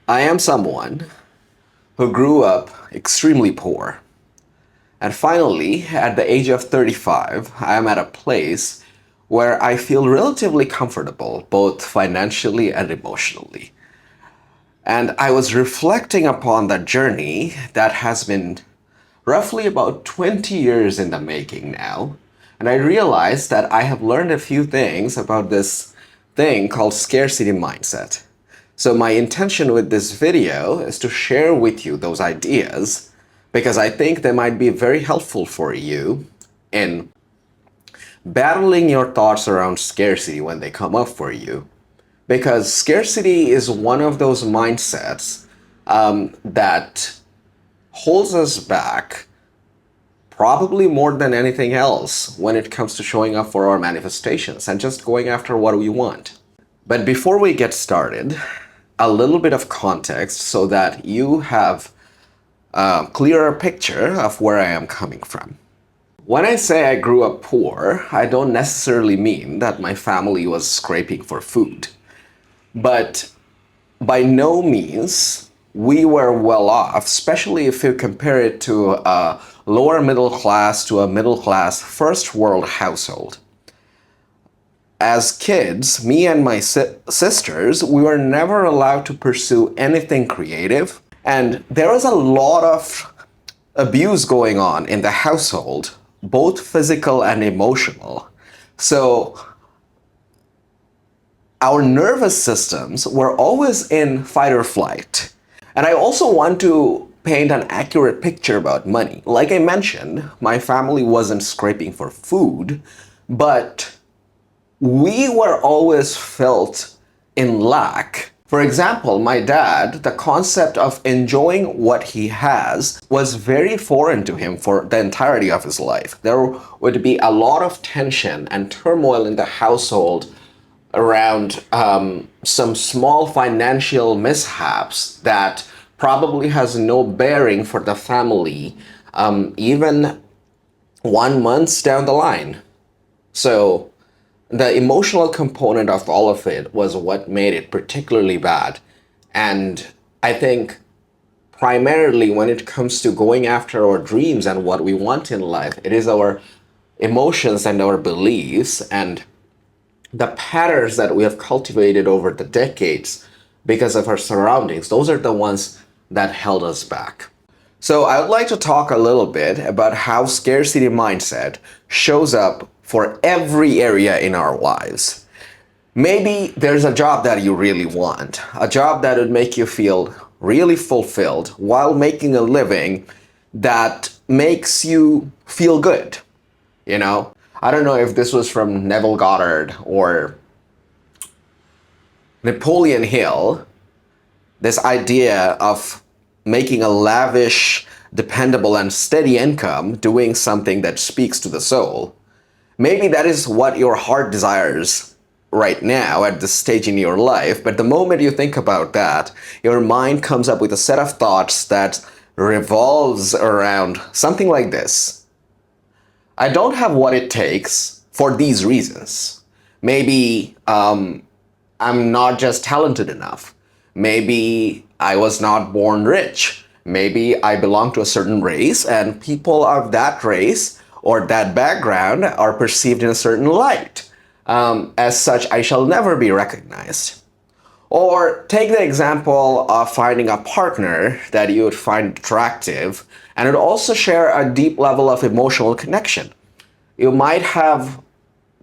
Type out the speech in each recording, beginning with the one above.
I am someone who grew up extremely poor. And finally, at the age of 35, I am at a place where I feel relatively comfortable, both financially and emotionally. And I was reflecting upon that journey that has been roughly about 20 years in the making now. And I realized that I have learned a few things about this thing called scarcity mindset. So my intention with this video is to share with you those ideas because I think they might be very helpful for you in battling your thoughts around scarcity when they come up for you. Because scarcity is one of those mindsets that holds us back probably more than anything else when it comes to showing up for our manifestations and just going after what we want. But before we get started, a little bit of context so that you have a clearer picture of where I am coming from. When I say I grew up poor, I don't necessarily mean that my family was scraping for food. But by no means we were well off, especially if you compare it to a lower middle class to a middle class first world household. As kids, me and my sisters, we were never allowed to pursue anything creative. And there was a lot of abuse going on in the household, both physical and emotional. So our nervous systems were always in fight or flight. And I also want to paint an accurate picture about money. Like I mentioned, my family wasn't scraping for food, but we were always felt in lack. For example, my dad, the concept of enjoying what he has was very foreign to him for the entirety of his life. There would be a lot of tension and turmoil in the household around some small financial mishaps that probably has no bearing for the family, even 1 month down the line. So the emotional component of all of it was what made it particularly bad. And I think primarily when it comes to going after our dreams and what we want in life, it is our emotions and our beliefs and the patterns that we have cultivated over the decades because of our surroundings. Those are the ones that held us back. So I would like to talk a little bit about how scarcity mindset shows up for every area in our lives. Maybe there's a job that you really want, a job that would make you feel really fulfilled while making a living that makes you feel good. You know, I don't know if this was from Neville Goddard or Napoleon Hill, this idea of making a lavish, dependable, and steady income doing something that speaks to the soul. Maybe that is what your heart desires right now at this stage in your life, but the moment you think about that, your mind comes up with a set of thoughts that revolves around something like this. I don't have what it takes for these reasons. Maybe I'm not just talented enough. Maybe I was not born rich. Maybe I belong to a certain race and people of that race or that background are perceived in a certain light. As such, I shall never be recognized. Or take the example of finding a partner that you would find attractive and would also share a deep level of emotional connection. You might have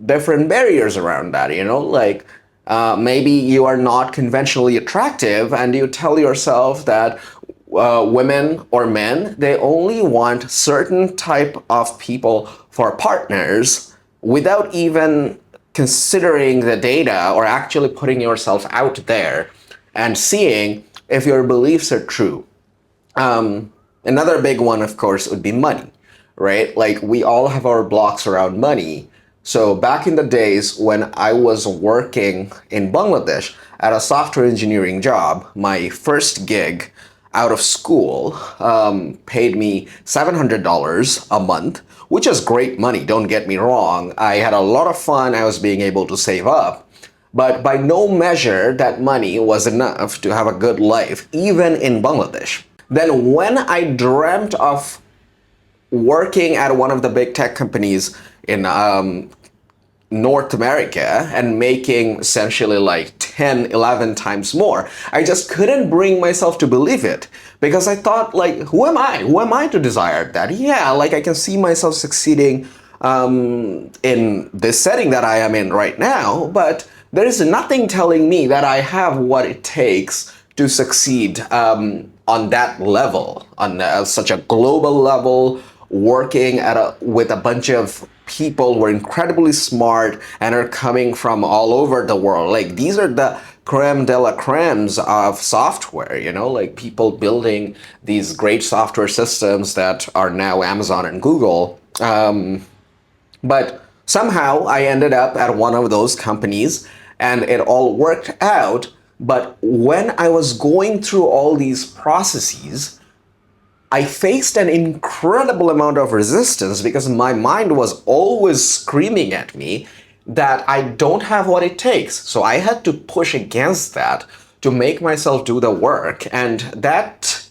different barriers around that, like maybe you are not conventionally attractive and you tell yourself that women or men, they only want certain type of people for partners without even considering the data or actually putting yourself out there and seeing if your beliefs are true. Another big one, of course, would be money, right? Like we all have our blocks around money. So back in the days when I was working in Bangladesh at a software engineering job, my first gig out of school paid me $700 a month, which is great money, don't get me wrong. I had a lot of fun, I was being able to save up. but by no measure that money was enough to have a good life, even in Bangladesh. Then when I dreamt of working at one of the big tech companies in North America and making essentially like 10, 11 times more, I just couldn't bring myself to believe it because I thought, like, who am I? Who am I to desire that? Yeah, like I can see myself succeeding in this setting that I am in right now, but there is nothing telling me that I have what it takes to succeed on that level, on such a global level, working with a bunch of people who are incredibly smart and are coming from all over the world. Like, these are the creme de la cremes of software, like people building these great software systems that are now Amazon and Google. But somehow I ended up at one of those companies and it all worked out. But when I was going through all these processes, I faced an incredible amount of resistance because my mind was always screaming at me that I don't have what it takes. So I had to push against that to make myself do the work. And that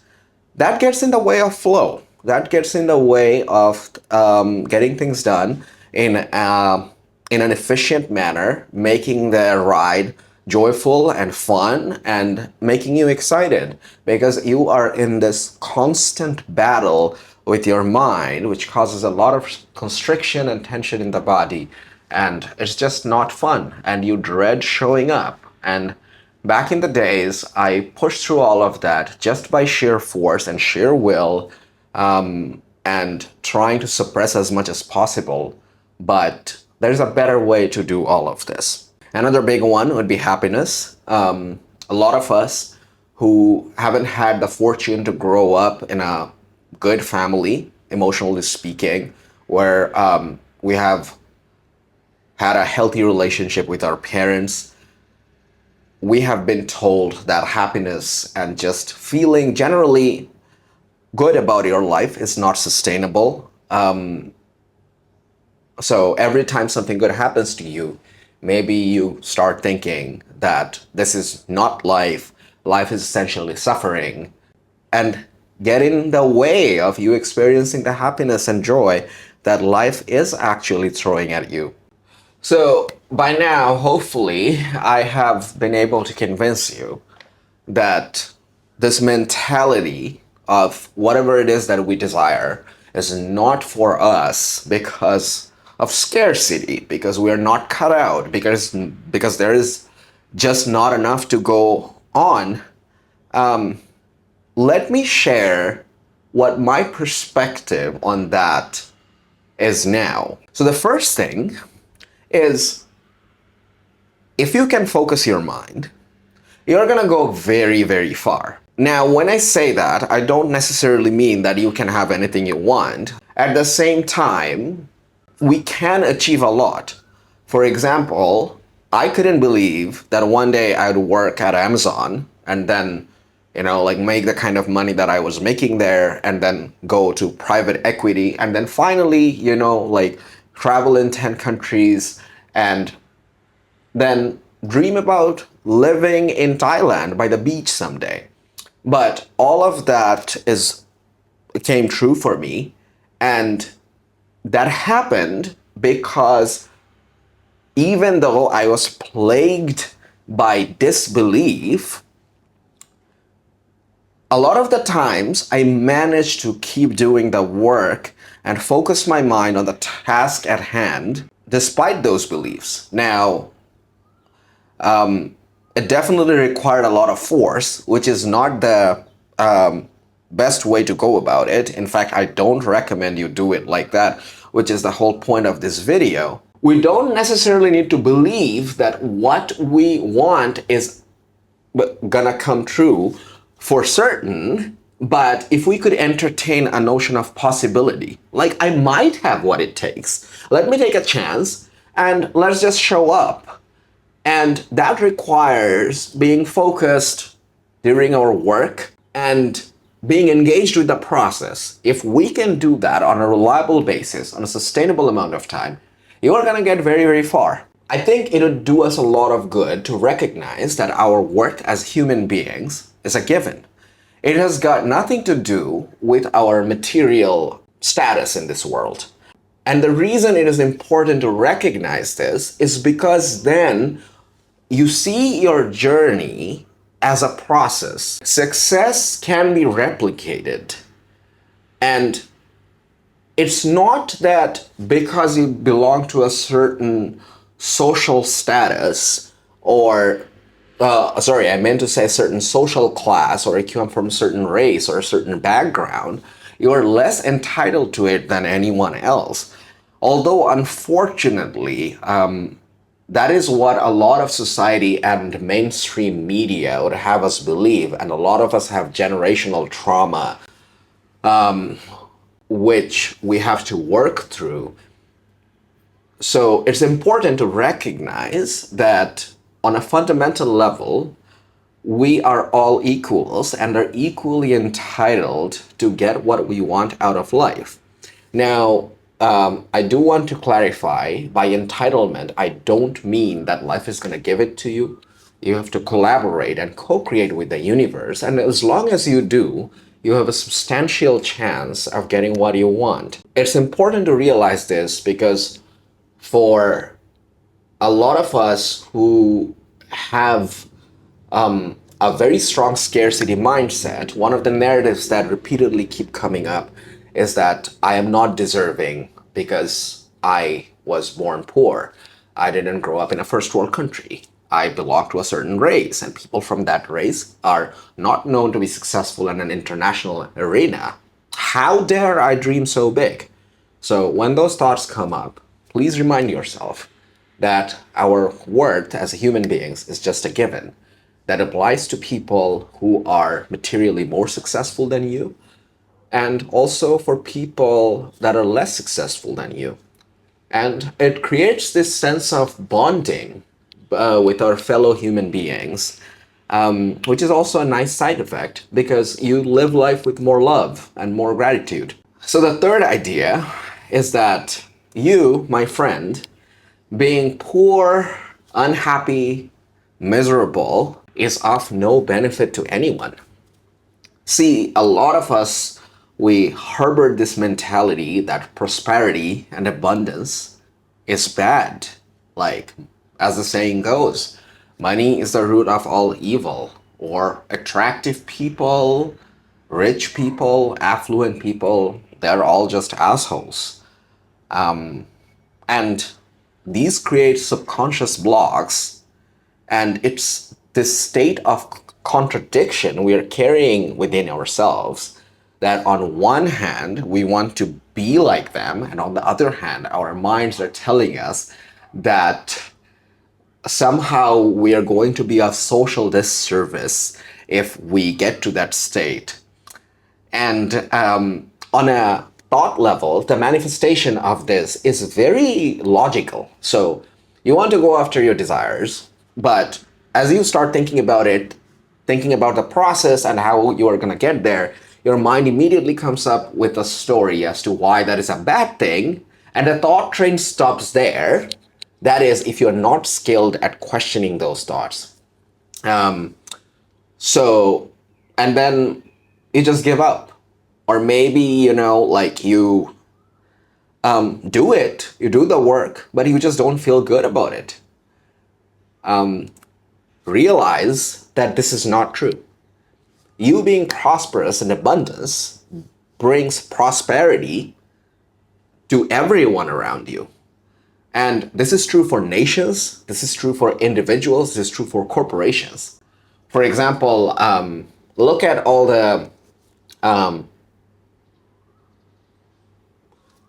gets in the way of flow. That gets in the way of getting things done in an efficient manner, making the ride joyful and fun and making you excited because you are in this constant battle with your mind, which causes a lot of constriction and tension in the body. And it's just not fun. And you dread showing up. And back in the days, I pushed through all of that just by sheer force and sheer will, and trying to suppress as much as possible. But there's a better way to do all of this. Another big one would be happiness. A lot of us who haven't had the fortune to grow up in a good family, emotionally speaking, where we have had a healthy relationship with our parents, we have been told that happiness and just feeling generally good about your life is not sustainable. So every time something good happens to you, maybe you start thinking that this is not life. Life is essentially suffering, and get in the way of you experiencing the happiness and joy that life is actually throwing at you. So by now, hopefully, I have been able to convince you that this mentality of whatever it is that we desire is not for us because of scarcity, because we are not cut out, because there is just not enough to go on. Let me share what my perspective on that is now. So the first thing is, if you can focus your mind, you're gonna go very, very far. Now, when I say that, I don't necessarily mean that you can have anything you want. At the same time, we can achieve a lot. For example, I couldn't believe that one day I'd work at Amazon and then, like make the kind of money that I was making there and then go to private equity and then finally, like travel in 10 countries and then dream about living in Thailand by the beach someday. But all of that came true for me, and that happened because even though I was plagued by disbelief, a lot of the times I managed to keep doing the work and focus my mind on the task at hand despite those beliefs. Now, it definitely required a lot of force, which is not the best way to go about it. In fact, I don't recommend you do it like that, which is the whole point of this video. We don't necessarily need to believe that what we want is gonna come true for certain, but if we could entertain a notion of possibility, like I might have what it takes, let me take a chance and let's just show up. And that requires being focused during our work and being engaged with the process. If we can do that on a reliable basis, on a sustainable amount of time, you are going to get very, very far. I think it would do us a lot of good to recognize that our worth as human beings is a given. It has got nothing to do with our material status in this world. And the reason it is important to recognize this is because then you see your journey as a process. Success can be replicated. And it's not that because you belong to a certain social status or sorry, I meant to say a certain social class, or you come from a certain race or a certain background, you're less entitled to it than anyone else. Although, unfortunately, that is what a lot of society and mainstream media would have us believe, and a lot of us have generational trauma, which we have to work through. So it's important to recognize that on a fundamental level, we are all equals and are equally entitled to get what we want out of life. Now, I do want to clarify, by entitlement, I don't mean that life is going to give it to you. You have to collaborate and co-create with the universe. And as long as you do, you have a substantial chance of getting what you want. It's important to realize this because for a lot of us who have a very strong scarcity mindset, one of the narratives that repeatedly keep coming up is that I am not deserving because I was born poor. I didn't grow up in a first world country. I belong to a certain race, and people from that race are not known to be successful in an international arena. How dare I dream so big? So when those thoughts come up, please remind yourself that our worth as human beings is just a given that applies to people who are materially more successful than you, and also for people that are less successful than you. And it creates this sense of bonding with our fellow human beings, which is also a nice side effect because you live life with more love and more gratitude. So the third idea is that you, my friend, being poor, unhappy, miserable is of no benefit to anyone. See, a lot of us, we harbor this mentality that prosperity and abundance is bad. Like, as the saying goes, money is the root of all evil, or attractive people, rich people, affluent people, they're all just assholes. And these create subconscious blocks, and it's this state of contradiction we are carrying within ourselves that on one hand we want to be like them, and on the other hand our minds are telling us that somehow we are going to be a social disservice if we get to that state. And on a thought level, the manifestation of this is very logical. So you want to go after your desires, but as you start thinking about it, thinking about the process and how you are going to get there, your mind immediately comes up with a story as to why that is a bad thing, and the thought train stops there. That is, if you're not skilled at questioning those thoughts. And then you just give up. Or maybe, like you do it, you do the work, but you just don't feel good about it. Realize that this is not true. You being prosperous and abundance brings prosperity to everyone around you. And this is true for nations, this is true for individuals, this is true for corporations. For example, look at all the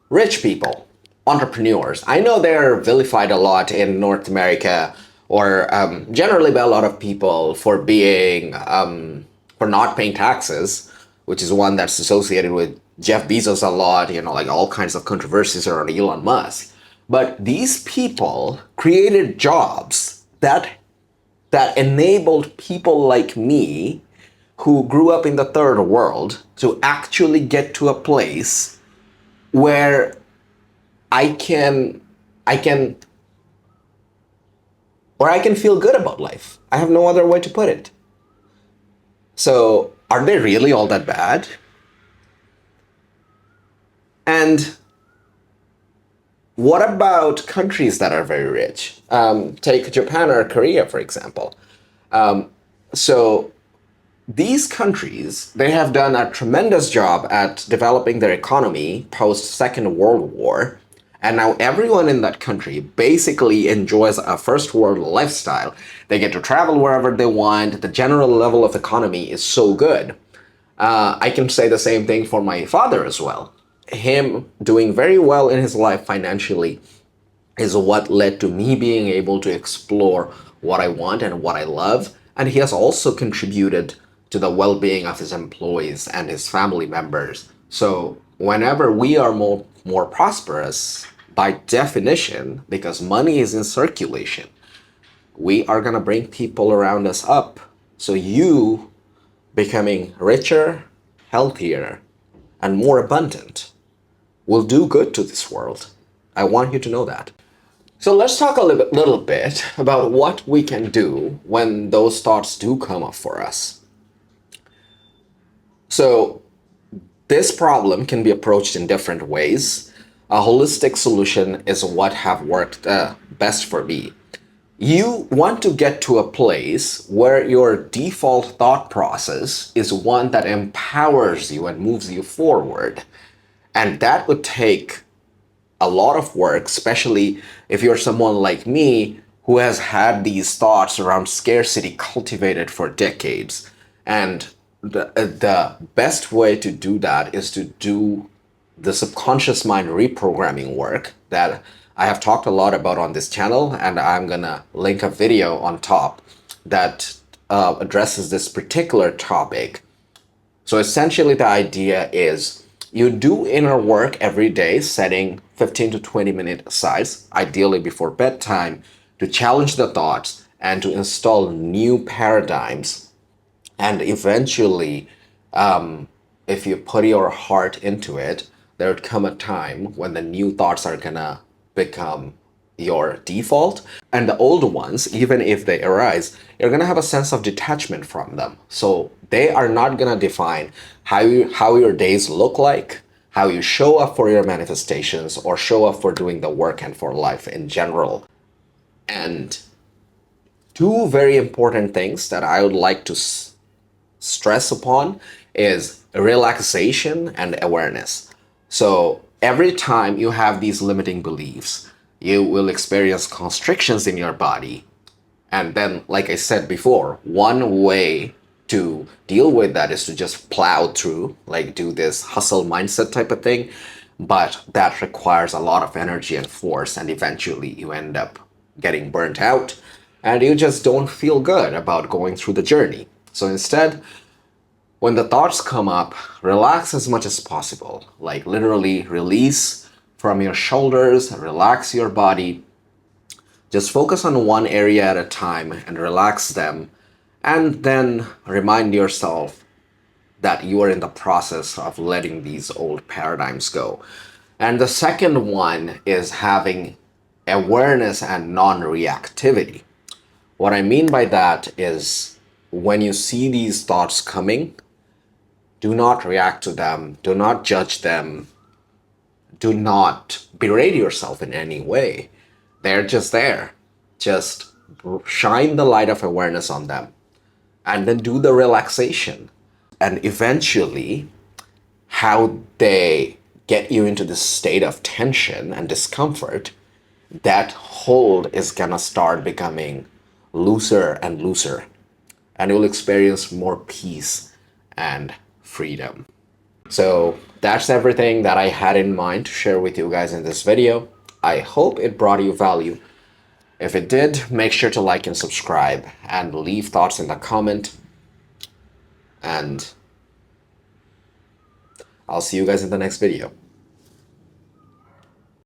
rich people, entrepreneurs. I know they're vilified a lot in North America, or generally by a lot of people for being, for not paying taxes, which is one that's associated with Jeff Bezos a lot, like all kinds of controversies around Elon Musk. But these people created jobs that enabled people like me who grew up in the third world to actually get to a place where I can where I can feel good about life. I have no other way to put it. So, are they really all that bad? And what about countries that are very rich? Take Japan or Korea, for example. So these countries, they have done a tremendous job at developing their economy post Second World War. And now everyone in that country basically enjoys a first world lifestyle. They get to travel wherever they want. The general level of economy is so good. I can say the same thing for my father as well. Him doing very well in his life financially is what led to me being able to explore what I want and what I love. And he has also contributed to the well-being of his employees and his family members. So whenever we are more prosperous, by definition, because money is in circulation, we are going to bring people around us up. So you becoming richer, healthier, and more abundant will do good to this world. I want you to know that. So let's talk a little bit about what we can do when those thoughts do come up for us. So this problem can be approached in different ways. A holistic solution is what have worked best for me. You want to get to a place where your default thought process is one that empowers you and moves you forward. And that would take a lot of work, especially if you're someone like me who has had these thoughts around scarcity cultivated for decades. And the best way to do that is to do the subconscious mind reprogramming work that I have talked a lot about on this channel, and I'm gonna link a video on top that addresses this particular topic. So essentially the idea is you do inner work every day, setting 15 to 20 minutes aside, ideally before bedtime, to challenge the thoughts and to install new paradigms. And eventually, if you put your heart into it, there would come a time when the new thoughts are gonna become your default. And the old ones, even if they arise, you're gonna have a sense of detachment from them. So they are not gonna define how your days look like, how you show up for your manifestations, or show up for doing the work and for life in general. And two very important things that I would like to stress upon is relaxation and awareness. So every time you have these limiting beliefs, you will experience constrictions in your body. And then, like I said before, one way to deal with that is to just plow through, like do this hustle mindset type of thing. But that requires a lot of energy and force, and eventually you end up getting burnt out and you just don't feel good about going through the journey. So instead, when the thoughts come up, relax as much as possible. Like literally release from your shoulders, relax your body. Just focus on one area at a time and relax them. And then remind yourself that you are in the process of letting these old paradigms go. And the second one is having awareness and non-reactivity. What I mean by that is when you see these thoughts coming, do not react to them, do not judge them, do not berate yourself in any way. They're just there. Just shine the light of awareness on them and then do the relaxation. And eventually, how they get you into this state of tension and discomfort, that hold is gonna start becoming looser and looser. And you'll experience more peace and freedom. So that's everything that I had in mind to share with you guys in this video. I hope it brought you value. If it did, make sure to like and subscribe and leave thoughts in the comment. And I'll see you guys in the next video.